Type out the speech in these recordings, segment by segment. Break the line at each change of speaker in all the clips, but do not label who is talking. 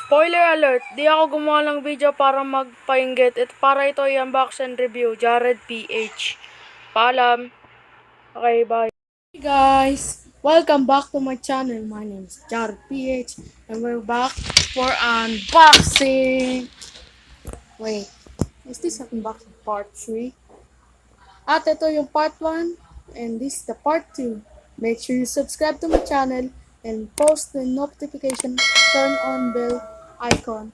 Spoiler alert, di ako gumawa ng video para magpainggit. Para ito ay unbox and review. Jared PH. Paalam. Okay, bye. Hey guys, welcome back to my channel. My name is Jared PH and we're back for unboxing. Wait, is this unboxing part 3? At ito yung part 1 and this is the part 2. Make sure you subscribe to my channel and post the notification, turn on bell icon.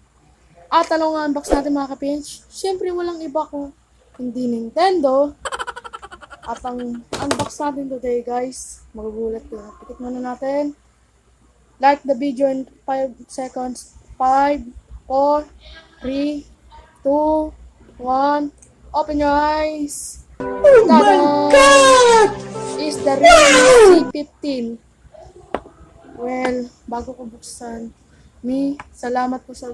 At anong unbox natin mga ka-pinch? Siyempre walang iba ko, hindi Nintendo. At ang unbox natin today guys, magugulat ko. Pikit muna natin. Like the video in 5 seconds. 5, 4, 3, 2, 1. Open your eyes.
Oh my God!
Is the real C15. Well, bago ko buksan, salamat po sa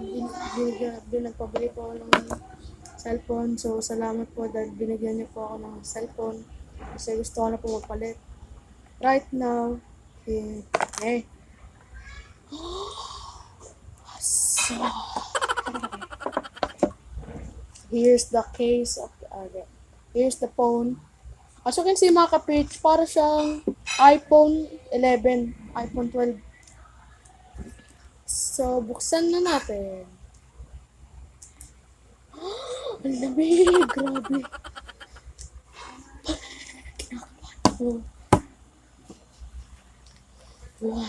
binagpabili po ng cellphone. So, salamat po dahil binigyan niyo po ako ng cellphone. Kasi gusto ko na po magpalit. Right now, so, here's the case of here's the phone. As you can see mga ka-page, para siyang iPhone 11, iPhone 12. So, buksan na natin. Ang lamig! Grabe! Wow!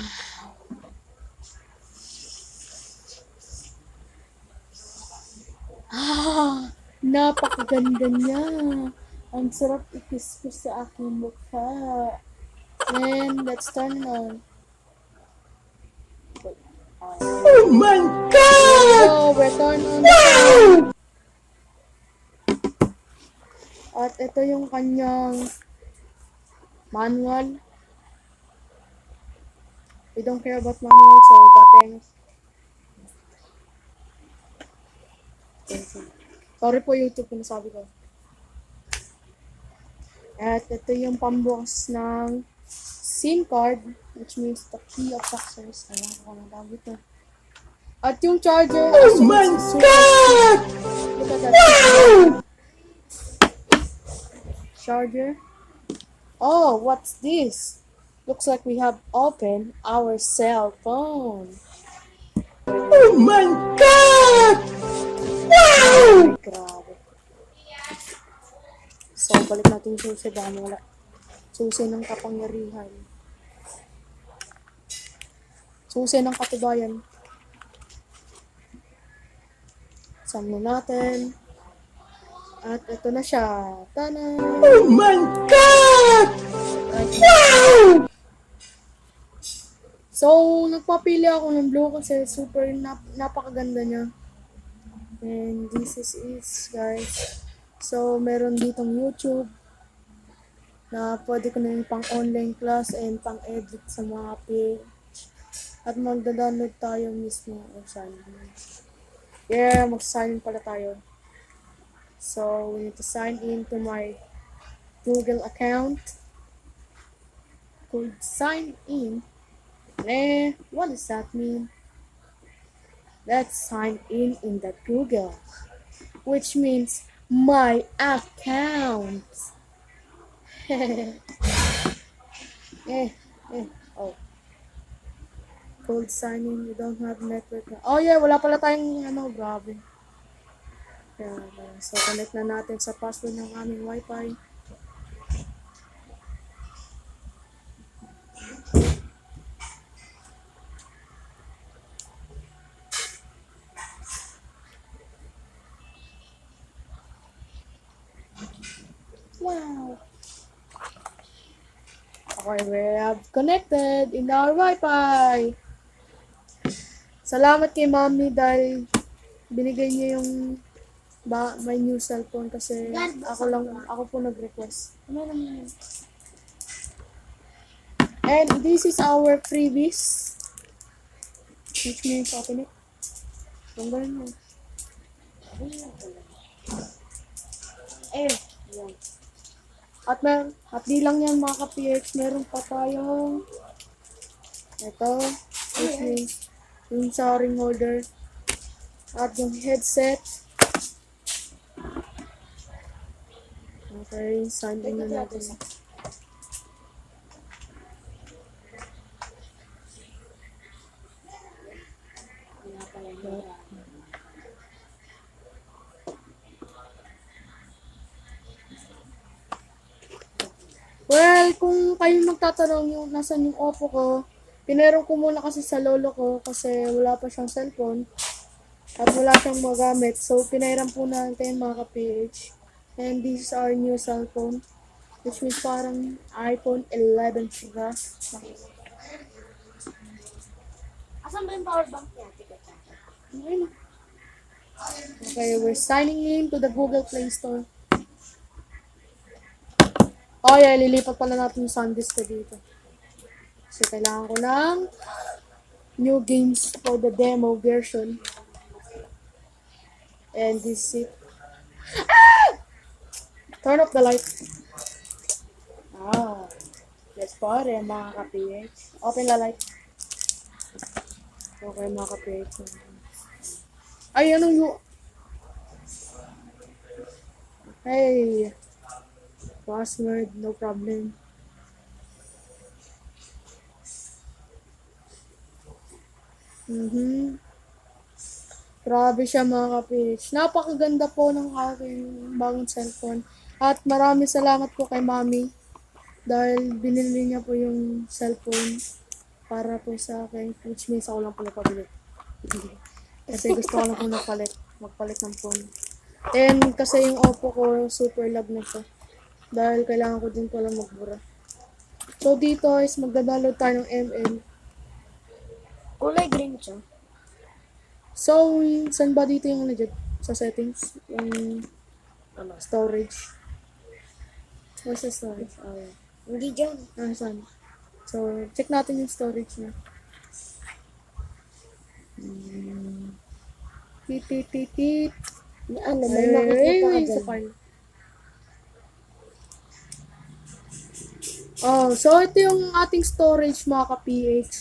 Napakaganda niya! Ang sarap ikis-kis sa aking mukha. And let's turn it on.
Oh my God!
So, return on. At ito yung kanyang manual. We don't care about manual, so gateng. Sorry po YouTube kung nasabi ko. At ito yung pambukas ng SIM card, which means the key of success. Ayan, ako nang tawag ito. At yung charger,
oh my God!
Look at that. No! Charger. Oh, what's this? Looks like we have opened our cell phone.
Oh my God! Wow!
Ay, grabe. So, balik natin yung susi. Baka wala. Susi ng kapangyarihan. Susi ng katibayan. Saan natin. At ito na siya. Tada!
Oh my God! Wow!
So, nagpapili ako ng blue kasi super napakaganda niya. And this is it, guys. So, meron ditong YouTube na pwede ko na yung pang online class and pang edit sa mga page. At magda-download tayo mismo o sign in. Yeah, mag-sign in pala tayo. So, we need to sign in to my Google account. Could sign in. What does that mean? Let's sign in the Google, which means my account. Oh. Cold sign in, you don't have network. Oh yeah, wala pala tayong grabe. So, connect na natin sa password ng aming wifi. Wow! Okay, we have connected in our wifi. Salamat kay Mami dahil binigay niya yung my new cellphone kasi ako po nag-request. Ano naman yun? And this is our freebies. Which means open it. Yung ganun mo. Yan. At di lang yan mga ka-PH, meron pa tayong ito, which means yung sa ring holder. at yung headset. Okay, sign in na natin. Well, kung kayo magtatanong yung nasan yung Oppo ko, pinairam ko muna kasi sa lolo ko kasi wala pa siyang cellphone at wala siyang magamit. So, pinairam po natin mga ka-PH. And this is our new cellphone, which means parang iPhone 11 Plus.
Asan ba yung power bank niya?
Ayun. Okay, we're signing in to the Google Play Store. Oh yeah, lilipat pala natin yung SanDisk ko dito. Kasi kailangan ko ng new games for the demo version. And this is it. Ah! Turn off the light. Ah, let's party mga ka-PH. Open the light. Okay mga ka-PH. Ay, anong yung... Hey. Password, no problem. Grabe siya mga ka-PH. Napakaganda po ng aking bagong cellphone. At maraming salamat po kay Mami. Dahil binili niya po yung cellphone para po sa akin. Which means ako lang po nagpabili. Kasi gusto ko lang po magpalit ng phone. And kasi yung Oppo ko, super lag na siya. Dahil kailangan ko din pala magbura. So dito is magda-download tayo ng ML.
Kulay green siya.
So, saan ba dito yung legit? Sa settings? Yung storage. Where's the storage? Oh,
Hindi dyan.
saan? So, check natin yung storage niya. Tit.
Ano, may nakikita ka
Sa
dyan.
file. Oh, so ito yung ating storage mga ka-PH.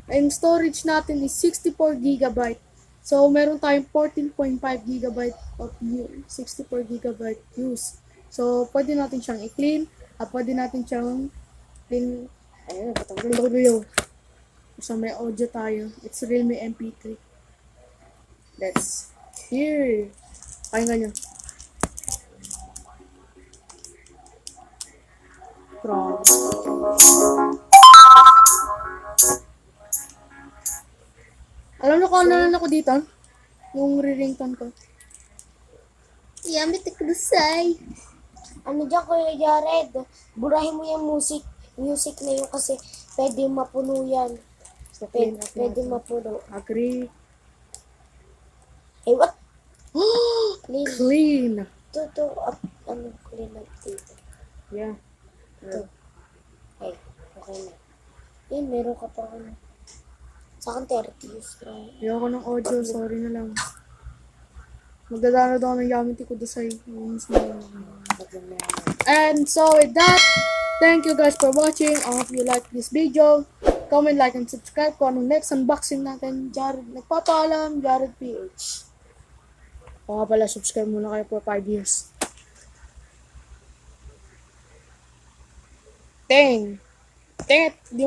Ang storage natin is 64 GB. So, meron tayong 14.5 GB of 64 GB use. So, pwede natin siyang i-clean at pwede natin siyang
Ayun, patanggal.
video. So, may audio tayo. It's Realme MP3. That's here. Pakinggan nyo. Grabe. Alam niyo kung ano ako dito? Yung ringtone ko.
Yamit kudusay. Ano dyan, Kuya Jared? Burahin mo yung music na yun kasi pwede mapuno yan.
So, clean up
Pwede
natin.
mapuno.
Agree.
Eh, what? Clean.
Clean.
Ito, ano, clean up dito.
Yeah.
Ito. Ay, okay na. Eh, meron ka pa ano. Sa akin 30.
Ayoko ng audio. Sorry na lang. Magdadano daw ng Yamiti Kudasay. And so with that, thank you guys for watching. I hope you like this video. Comment, like, and subscribe kung anong next unboxing natin. Jared, nagpapaalam, Jared PH. O nga pala, subscribe muna kayo for 5 years. Dang! Dang it! Di